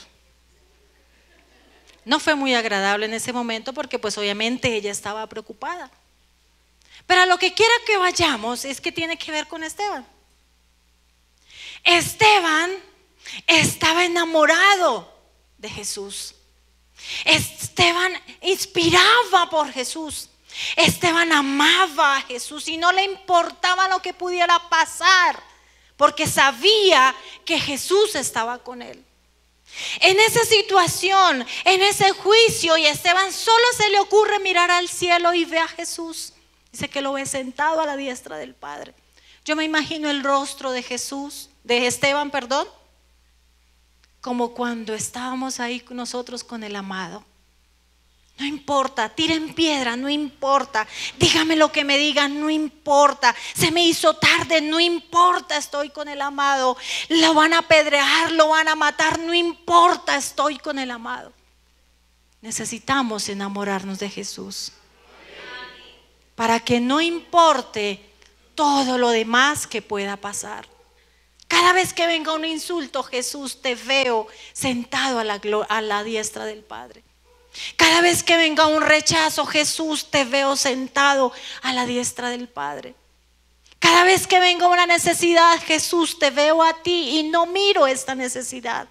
No fue muy agradable en ese momento porque pues obviamente ella estaba preocupada. Pero a lo que quiera que vayamos es que tiene que ver con Esteban. Esteban estaba enamorado de Jesús. Esteban inspiraba por Jesús. Esteban amaba a Jesús y no le importaba lo que pudiera pasar porque sabía que Jesús estaba con él. En esa situación, en ese juicio, y Esteban solo se le ocurre mirar al cielo y ve a Jesús. Dice que lo ve sentado a la diestra del Padre. Yo me imagino el rostro de Esteban, como cuando estábamos ahí nosotros con el amado. No importa, tiren piedra, no importa, dígame lo que me digan, no importa, se me hizo tarde, no importa, estoy con el amado, lo van a apedrear, lo van a matar, no importa, estoy con el amado. Necesitamos enamorarnos de Jesús para que no importe todo lo demás que pueda pasar. Cada vez que venga un insulto, Jesús, te veo sentado a la diestra del Padre. Cada vez que venga un rechazo, Jesús, te veo sentado a la diestra del Padre. Cada vez que venga una necesidad, Jesús, te veo a ti y no miro esta necesidad.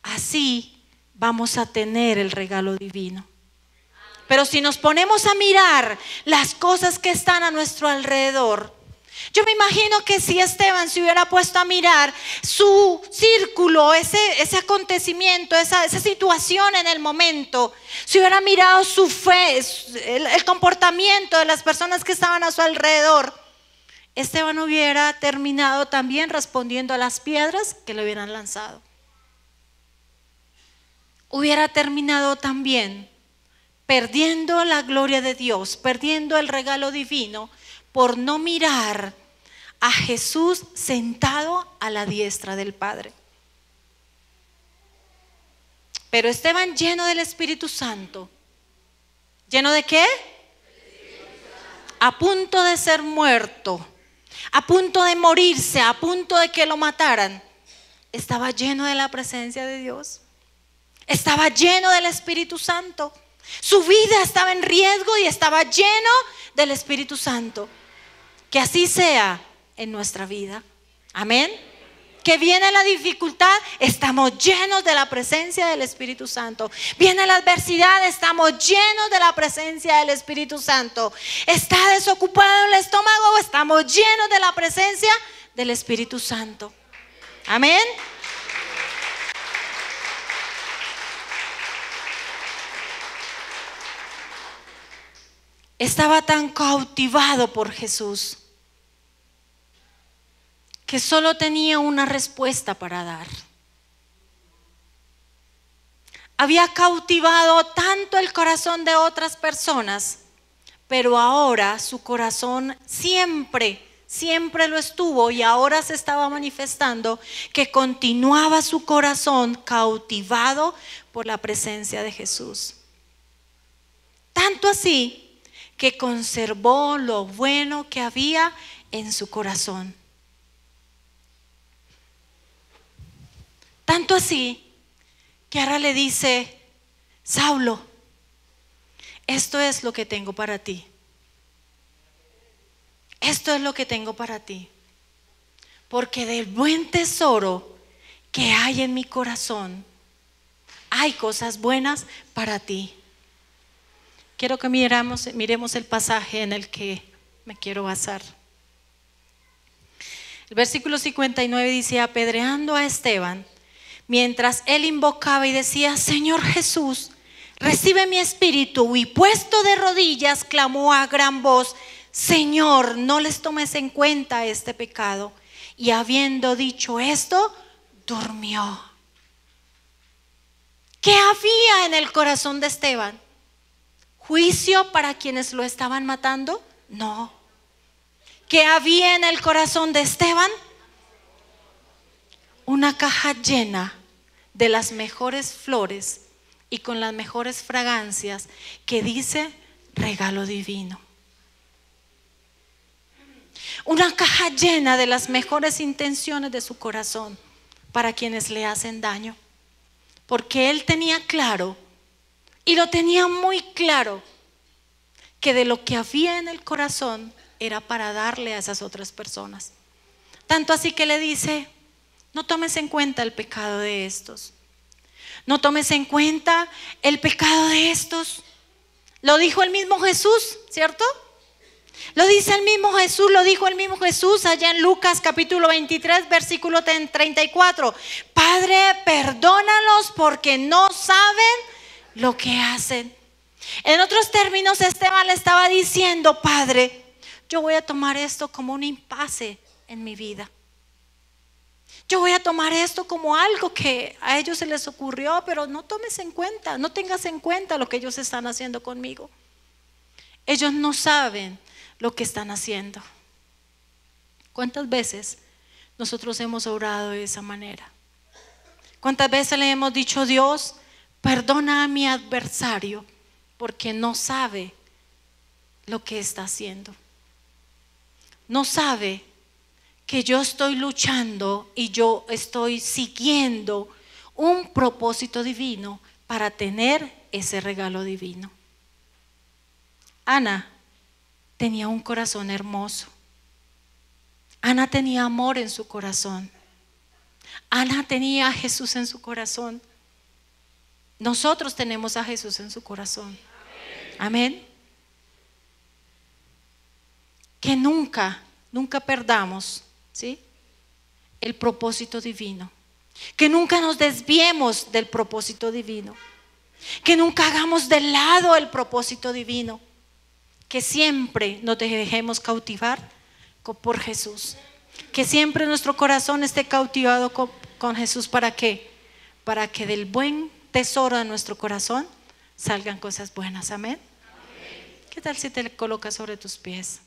Así vamos a tener el regalo divino. Pero si nos ponemos a mirar las cosas que están a nuestro alrededor, yo me imagino que si Esteban se hubiera puesto a mirar su círculo, ese acontecimiento, esa situación en el momento, si hubiera mirado su fe, el comportamiento de las personas que estaban a su alrededor, Esteban hubiera terminado también respondiendo a las piedras que le hubieran lanzado. Hubiera terminado también perdiendo la gloria de Dios, perdiendo el regalo divino, por no mirar a Jesús sentado a la diestra del Padre. Pero Esteban, lleno del Espíritu Santo, ¿lleno de qué? A punto de ser muerto, a punto de morirse, a punto de que lo mataran, estaba lleno de la presencia de Dios. Estaba lleno del Espíritu Santo. Su vida estaba en riesgo y estaba lleno del Espíritu Santo. Que así sea en nuestra vida. Amén. Que viene la dificultad, estamos llenos de la presencia del Espíritu Santo. Viene la adversidad, estamos llenos de la presencia del Espíritu Santo. Está desocupado el estómago, estamos llenos de la presencia del Espíritu Santo. Amén. Estaba tan cautivado por Jesús que solo tenía una respuesta para dar. Había cautivado tanto el corazón de otras personas, pero ahora su corazón siempre lo estuvo y ahora se estaba manifestando que continuaba su corazón cautivado por la presencia de Jesús. Tanto así que conservó lo bueno que había en su corazón. Tanto así que ahora le dice: Saulo, esto es lo que tengo para ti. Esto es lo que tengo para ti. Porque del buen tesoro que hay en mi corazón, hay cosas buenas para ti. Quiero que miremos el pasaje en el que me quiero basar. El versículo 59 dice: apedreando a Esteban, mientras él invocaba y decía: Señor Jesús, recibe mi espíritu, y puesto de rodillas clamó a gran voz: Señor, no les tomes en cuenta este pecado. Y habiendo dicho esto, durmió. ¿Qué había en el corazón de Esteban? ¿Juicio para quienes lo estaban matando? No. ¿Qué había en el corazón de Esteban? Una caja llena de las mejores flores y con las mejores fragancias que dice regalo divino. Una caja llena de las mejores intenciones de su corazón para quienes le hacen daño. Porque él tenía claro, y lo tenía muy claro, que de lo que había en el corazón era para darle a esas otras personas. Tanto así que le dice: no tomes en cuenta el pecado de estos. No tomes en cuenta el pecado de estos. Lo dijo el mismo Jesús, ¿cierto? Lo dice el mismo Jesús, lo dijo el mismo Jesús allá en Lucas capítulo 23, versículo 34. Padre, perdónalos porque no saben lo que hacen. En otros términos, Esteban le estaba diciendo: Padre, yo voy a tomar esto como un impasse en mi vida. Yo voy a tomar esto como algo que a ellos se les ocurrió, pero no tomes en cuenta, no tengas en cuenta lo que ellos están haciendo conmigo. Ellos no saben lo que están haciendo. ¿Cuántas veces nosotros hemos orado de esa manera? ¿Cuántas veces le hemos dicho: Dios, perdona a mi adversario porque no sabe lo que está haciendo? No sabe que yo estoy luchando y yo estoy siguiendo un propósito divino para tener ese regalo divino. Ana tenía un corazón hermoso. Ana tenía amor en su corazón. Ana tenía a Jesús en su corazón. Nosotros tenemos a Jesús en su corazón. Amén. Que nunca perdamos, ¿sí?, el propósito divino. Que nunca nos desviemos del propósito divino. Que nunca hagamos de lado el propósito divino. Que siempre nos dejemos cautivar por Jesús. Que siempre nuestro corazón esté cautivado con Jesús. ¿Para qué? Para que del buen tesoro de nuestro corazón salgan cosas buenas. Amén. ¿Qué tal si te colocas sobre tus pies?